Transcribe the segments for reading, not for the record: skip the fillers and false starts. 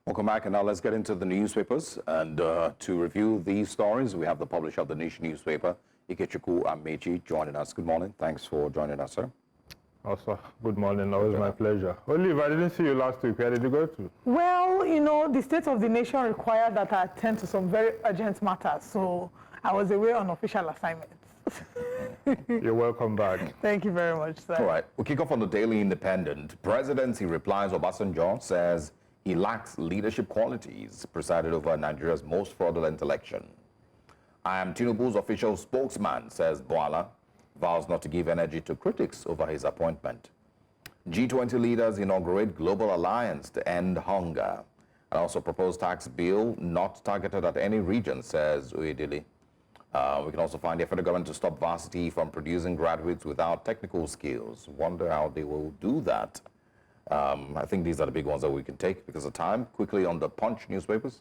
Welcome back, and now let's get into the newspapers. And to review these stories, we have the publisher of the Nation newspaper, Ikechukwu Amechi, joining us. Good morning. Thanks for joining us, sir. Also, good morning. Always my pleasure. Olive, I didn't see you last week. Where did you go to? Well, you know, the State of the Nation required that I attend to some very urgent matters, so I was away on official assignments. You're welcome back. Thank you very much, sir. All right. We'll kick off on the Daily Independent. Presidency replies Obasanjo says he lacks leadership qualities, presided over Nigeria's most fraudulent election. I am Tinubu's official spokesman, says Boala, vows not to give energy to critics over his appointment. G20 leaders inaugurate global alliance to end hunger. And also proposed tax bill not targeted at any region, says Uyedele. We can also find the federal government to stop varsity from producing graduates without technical skills. Wonder how they will do that. I think these are the big ones that we can take because of time. Quickly on the Punch newspapers.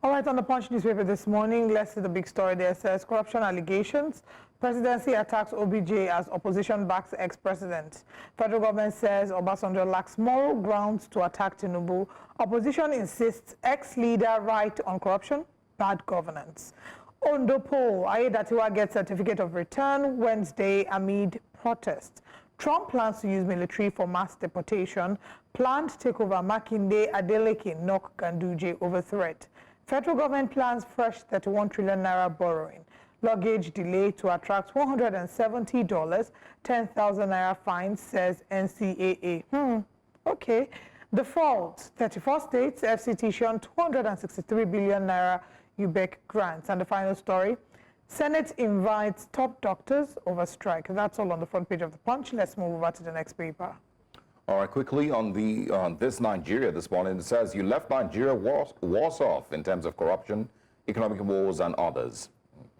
All right, on the Punch newspaper this morning, let's see the big story there. It says corruption allegations. Presidency attacks OBJ as opposition backs ex-president. Federal government says Obasanjo lacks moral grounds to attack Tinubu. Opposition insists ex-leader right on corruption, bad governance. Ondo poll, Ayedatiwa gets certificate of return Wednesday amid protest. Trump plans to use military for mass deportation. Planned takeover Makinde, Adeleke knock Ganduje over threat. Federal government plans fresh 31 trillion naira borrowing. Luggage delay to attract $170, 10,000 naira fine, says NCAA. Okay. Default, 34 states, FCT shown 263 billion naira UBEC grants. And the final story, Senate invites top doctors over strike. That's all on the front page of the Punch. Let's move over to the next paper. All right, quickly on this Nigeria this morning, it says you left Nigeria worse off in terms of corruption, economic woes, and others.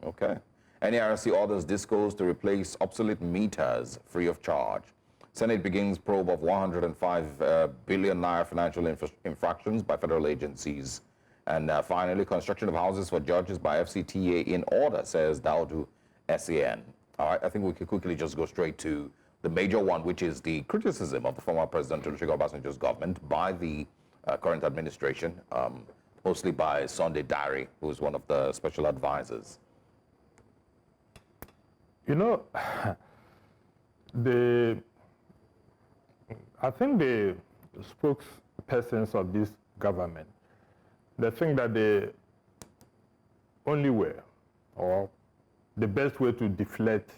Okay. NERC orders discos to replace obsolete meters free of charge. Senate begins probe of 105 billion naira financial infractions by federal agencies. And finally, construction of houses for judges by FCTA in order, says Daudu SAN. All right, I think we could quickly just go straight to the major one, which is the criticism of the former President Olusegun Obasanjo's government by the current administration, mostly by Sunday Dari, who is one of the special advisors. You know, I think the spokespersons of this government, they think that the only way or the best way to deflect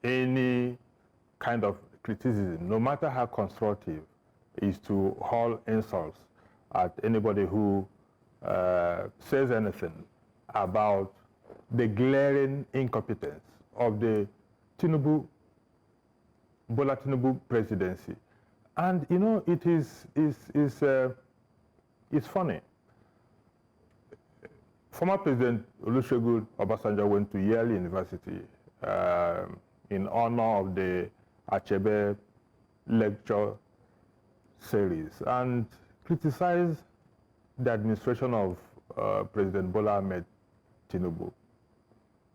any kind of criticism, no matter how constructive, is to hurl insults at anybody who says anything about the glaring incompetence of the Bola Tinubu presidency. And you know, it's funny. Former President Olusegun Obasanjo went to Yale University in honor of the Achebe lecture series and criticized the administration of President Bola Ahmed Tinubu.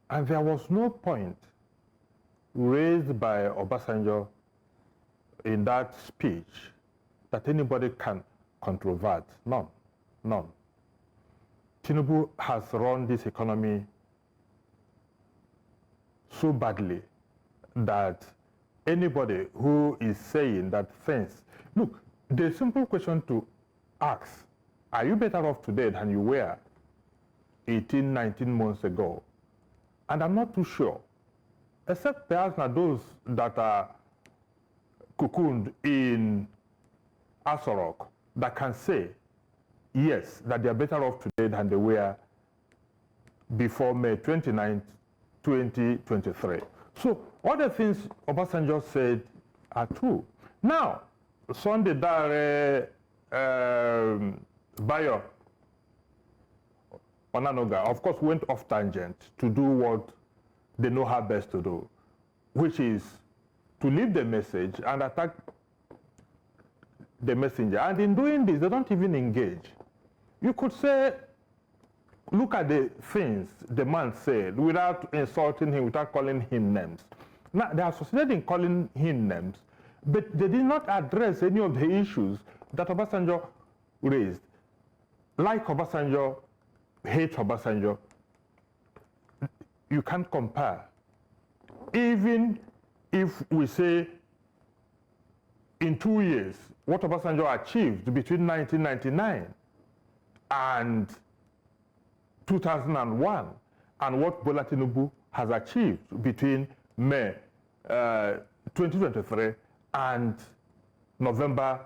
And there was no point raised by Obasanjo in that speech that anybody can controvert. None. None. Tinubu has run this economy so badly that anybody who is saying that things... Look, the simple question to ask, are you better off today than you were 18, 19 months ago? And I'm not too sure, except perhaps now those that are cocooned in Asorok that can say, yes, that they are better off today than they were before May 29, 2023. So all the things Obasanjo said are true. Now, Sunday Dare Bayo Onanoga, of course, went off tangent to do what they know how best to do, which is to leave the message and attack the messenger. And in doing this, they don't even engage. You could say, look at the things the man said without insulting him, without calling him names. Now, they are succeeded in calling him names, but they did not address any of the issues that Obasanjo raised, like Obasanjo, hate Obasanjo, you can't compare. Even if we say in 2 years, what Obasanjo achieved between 1999 and 2001, and what Bola Tinubu has achieved between May 2023 and November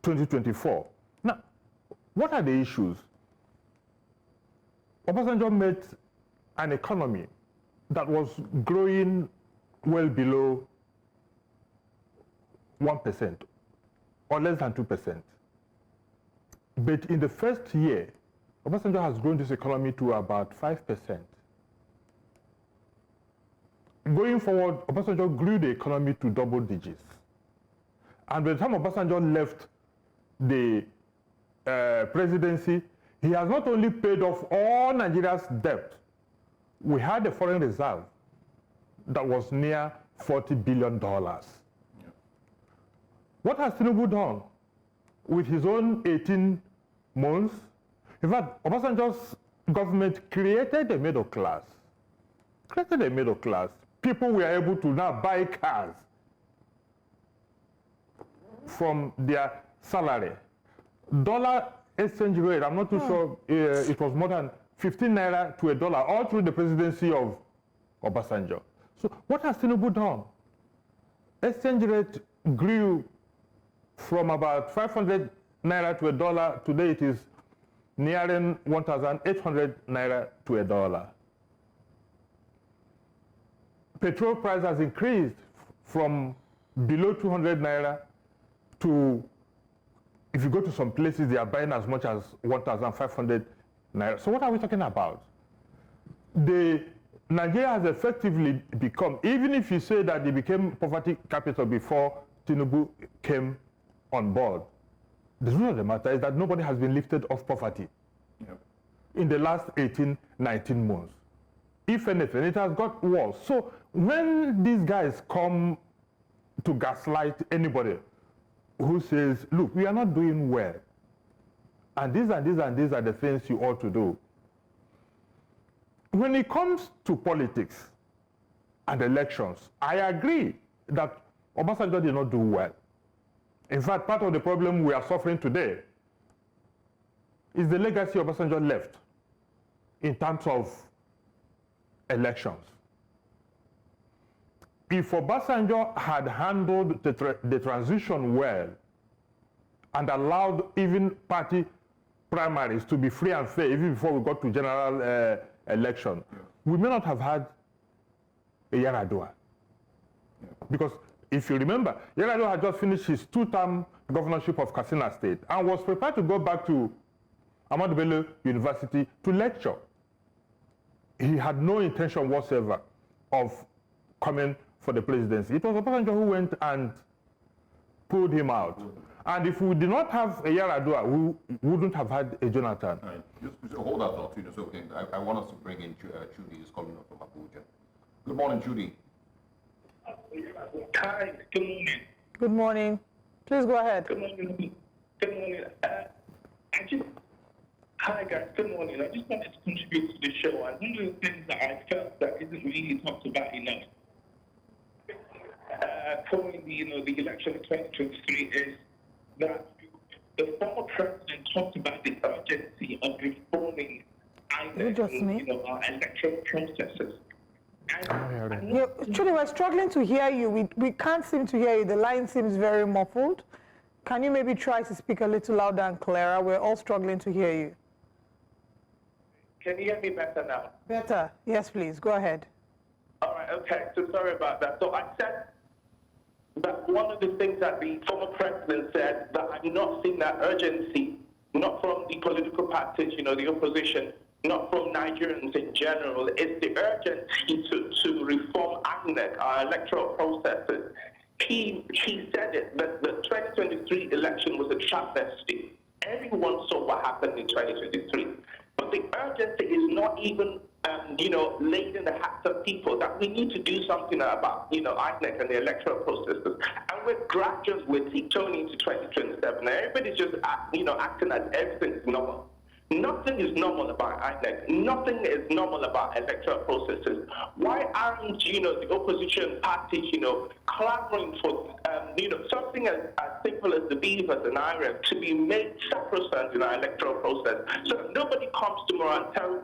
2024. Now, what are the issues? Obasanjo made an economy that was growing well below 1% or less than 2%. But in the first year, Obasanjo has grown this economy to about 5%. Going forward, Obasanjo grew the economy to double digits. And by the time Obasanjo left the presidency, he has not only paid off all Nigeria's debt, we had a foreign reserve that was near $40 billion. What has Tinubu done with his own 18 months? In fact, Obasanjo's government created a middle class. People were able to now buy cars from their salary. Dollar exchange rate, I'm not too sure, it was more than 15 naira to a dollar, all through the presidency of Obasanjo. So what has Tinubu done? Exchange rate grew from about 500 naira to a dollar. Today it is nearing 1,800 naira to a dollar. Petrol price has increased from below 200 naira to, if you go to some places, they are buying as much as 1,500 naira. So what are we talking about? Nigeria has effectively become, even if you say that they became poverty capital before Tinubu came on board, the truth of the matter is that nobody has been lifted off poverty in the last 18, 19 months. If anything, it has got worse. So when these guys come to gaslight anybody who says, look, we are not doing well, and these and these and these are the things you ought to do. When it comes to politics and elections, I agree that Obasanjo did not do well. In fact, part of the problem we are suffering today is the legacy Obasanjo left in terms of elections. If Obasanjo had handled the transition well and allowed even party primaries to be free and fair even before we got to general election, we may not have had a Yar'Adua. Because if you remember, Yar'Adua had just finished his 2-term governorship of Katsina State and was prepared to go back to Ahmadu Bello University to lecture. He had no intention whatsoever of coming for the presidency. It was Obasanjo who went and pulled him out. And if we did not have a Yar'Adua, we wouldn't have had a Jonathan. All right. Just hold that thought, so okay. I want us to bring in Judy, who's calling up from Abuja. Good morning, Judy. Hi, good morning. Good morning. Please go ahead. Good morning. Good morning. Hi guys, good morning. I just wanted to contribute to the show, and one of the things that I felt that isn't really talked about enough following the election of 2023 is that the former president talked about the urgency of reforming our electoral processes. Truly, we're struggling to hear you. We can't seem to hear you. The line seems very muffled. Can you maybe try to speak a little louder and clearer? We're all struggling to hear you. Can you hear me better now? Better. Yes, please. Go ahead. All right, okay. So sorry about that. So I said that one of the things that the former president said, that I'm not seeing that urgency, not from the political parties, the opposition, not from Nigerians in general, is the urgency to reform INEC, our electoral processes. He said it, that the 2023 election was a travesty. Everyone saw what happened in 2023. But the urgency is not even laid in the hats of people that we need to do something about, INEC and the electoral processes. And we're gradually turning into 2027. And everybody's just, acting as everything's normal. Nothing is normal about INEC. Nothing is normal about electoral processes. Why aren't, the opposition parties, clamoring for, something as simple as the beavers and IREF to be made sacrosanct in our electoral process, so that nobody comes tomorrow and tell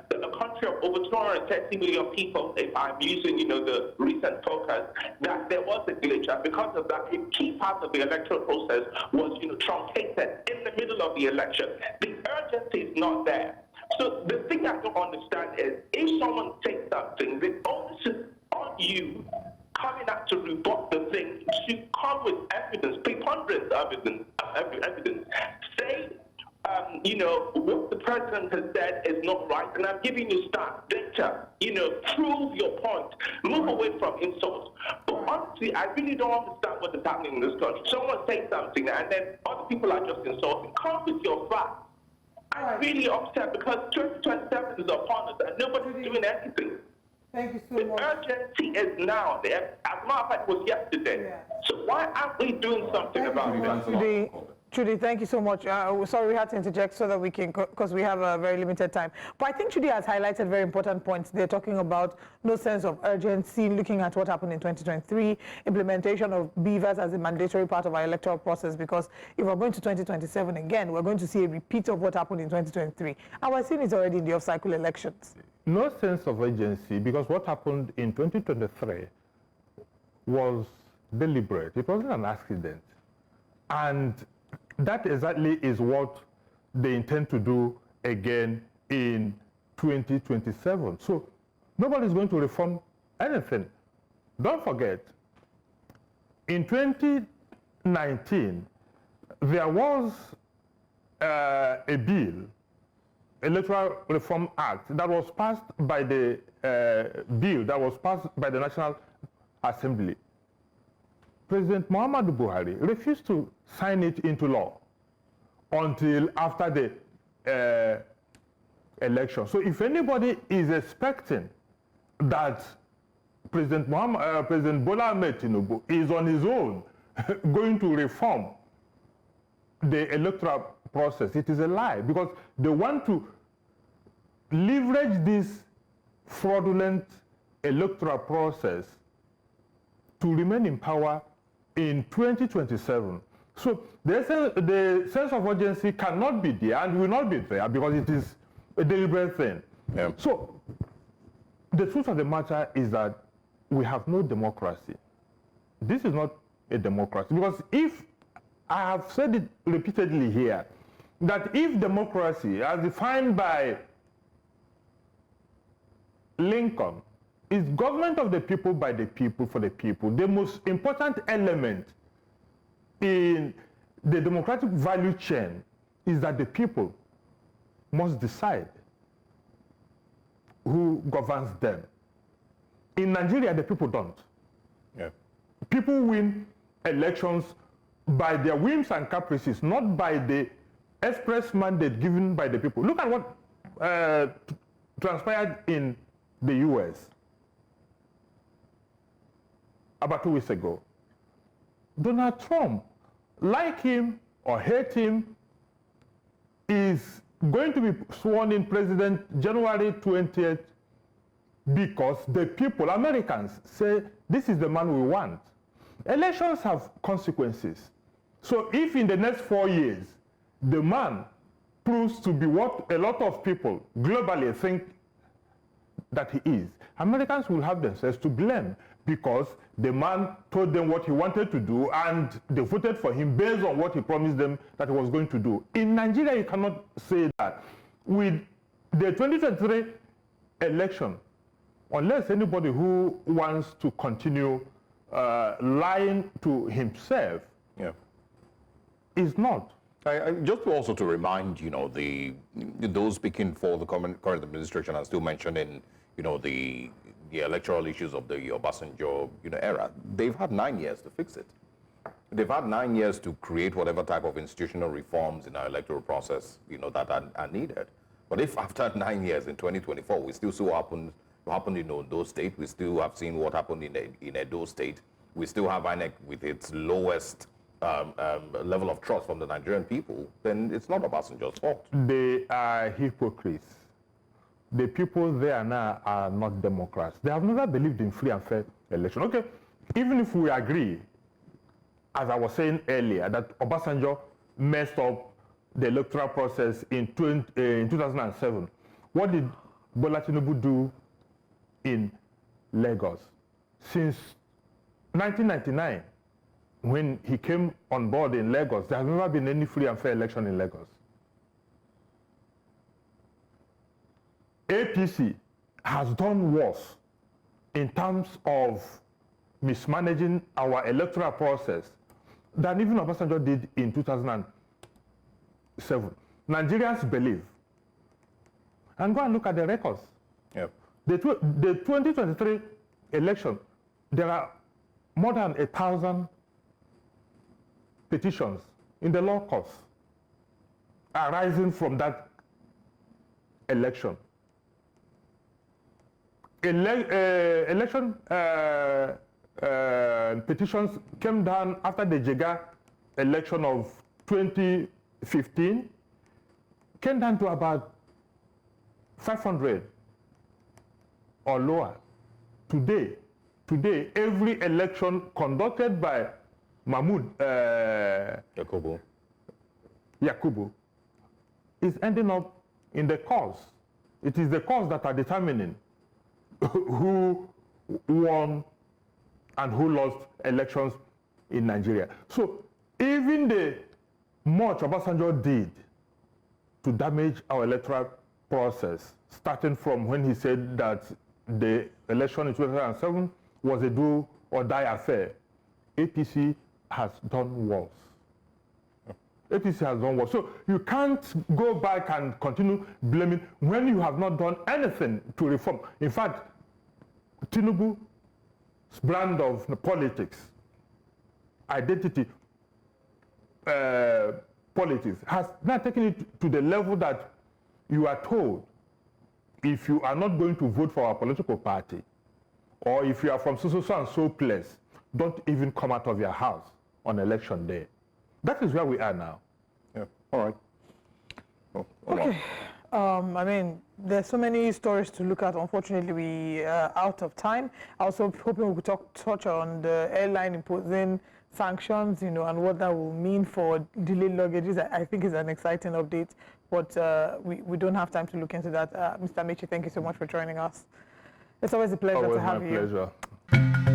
the country of over 230 million people, if I'm using, the recent focus, that there was a glitch, and because of that, a key part of the electoral process was, truncated in the middle of the election. The urgency is not there. So the thing I don't understand is, if someone takes something, the onus is on you coming out to rebut the thing, to come with evidence, preponderant evidence. Say, what the president has said is not right, and I'm giving you stats, data, prove your point, move away from insults. But honestly, I really don't understand what is happening in this country. Someone says something, and then other people are just insulting. Come with your facts. I'm really upset because 2027 is upon us, and nobody's doing anything. Thank you so the much. urgency is now. As a matter of fact, it was yesterday. Yeah. So why aren't we doing something about it? Trudy, thank you so much. Sorry we had to interject so that we can, because we have a very limited time. But I think Trudy has highlighted very important points. They're talking about no sense of urgency, looking at what happened in 2023, implementation of beavers as a mandatory part of our electoral process, because if we're going to 2027 again, we're going to see a repeat of what happened in 2023. And we're seeing it already in the off-cycle elections. No sense of urgency, because what happened in 2023 was deliberate. It wasn't an accident. And that exactly is what they intend to do again in 2027. So nobody's going to reform anything. Don't forget, in 2019, there was a bill, Electoral Reform Act, that was passed by the bill that was passed by the National Assembly. President Muhammadu Buhari refused to sign it into law until after the election. So if anybody is expecting that President Bola Ahmed Tinubu is on his own going to reform the electoral process, it is a lie, because they want to leverage this fraudulent electoral process to remain in power in 2027. So the sense of urgency cannot be there and will not be there because it is a deliberate thing. Yeah. So the truth of the matter is that we have no democracy. This is not a democracy, because if I have said it repeatedly here, that if democracy, as defined by Lincoln, is government of the people, by the people, for the people, the most important element in the democratic value chain is that the people must decide who governs them. In Nigeria, the people don't. Yeah. People win elections by their whims and caprices, not by the express mandate given by the people. Look at what transpired in the US about 2 weeks ago. Donald Trump, like him or hate him, is going to be sworn in president January 20th because the people, Americans, say this is the man we want. Elections have consequences. So if in the next 4 years, the man proves to be what a lot of people globally think that he is, Americans will have themselves to blame, because the man told them what he wanted to do and they voted for him based on what he promised them that he was going to do. In Nigeria, you cannot say that. With the 2023 election, unless anybody who wants to continue lying to himself, Yeah. is not. Just also to remind, those speaking for the current administration are still mentioning, the electoral issues of the Obasanjo, era. They've had 9 years to fix it. They've had 9 years to create whatever type of institutional reforms in our electoral process, that are needed. But if after 9 years in 2024, we still saw what happened in Ondo State, we still have seen what happened in Edo State, we still have INEC with its lowest level of trust from the Nigerian people, then it's not Obasanjo's fault. They are hypocrites. The people there now are not Democrats. They have never believed in free and fair election. Okay, even if we agree, as I was saying earlier, that Obasanjo messed up the electoral process in 2007, what did Bola Tinubu do in Lagos? Since 1999, when he came on board in Lagos, there has never been any free and fair election in Lagos. APC has done worse in terms of mismanaging our electoral process than even Obasanjo did in 2007. Nigerians believe. And go and look at the records. Yep. The 2023 election, there are more than 1,000 petitions in the law courts arising from that election. Election petitions came down after the Jega election of 2015, came down to about 500 or lower. Today, every election conducted by Mahmoud Yakubu is ending up in the courts. It is the courts that are determining who won and who lost elections in Nigeria. So even the much Obasanjo did to damage our electoral process, starting from when he said that the election in 2007 was a do or die affair, APC has done worse. APC has done worse. So you can't go back and continue blaming when you have not done anything to reform. In fact, Tinubu's brand of politics, identity politics, has now taken it to the level that you are told if you are not going to vote for our political party, or if you are from so and so place, don't even come out of your house on election day. That is where we are now. Yeah. All right. Okay. I mean, there's so many stories to look at. Unfortunately, we are out of time. I was hoping we could touch on the airline imposing sanctions, and what that will mean for delayed luggages. I think is an exciting update, but we don't have time to look into that. Mr. Amechi, thank you so much for joining us. It's always a pleasure to have you. Always my pleasure.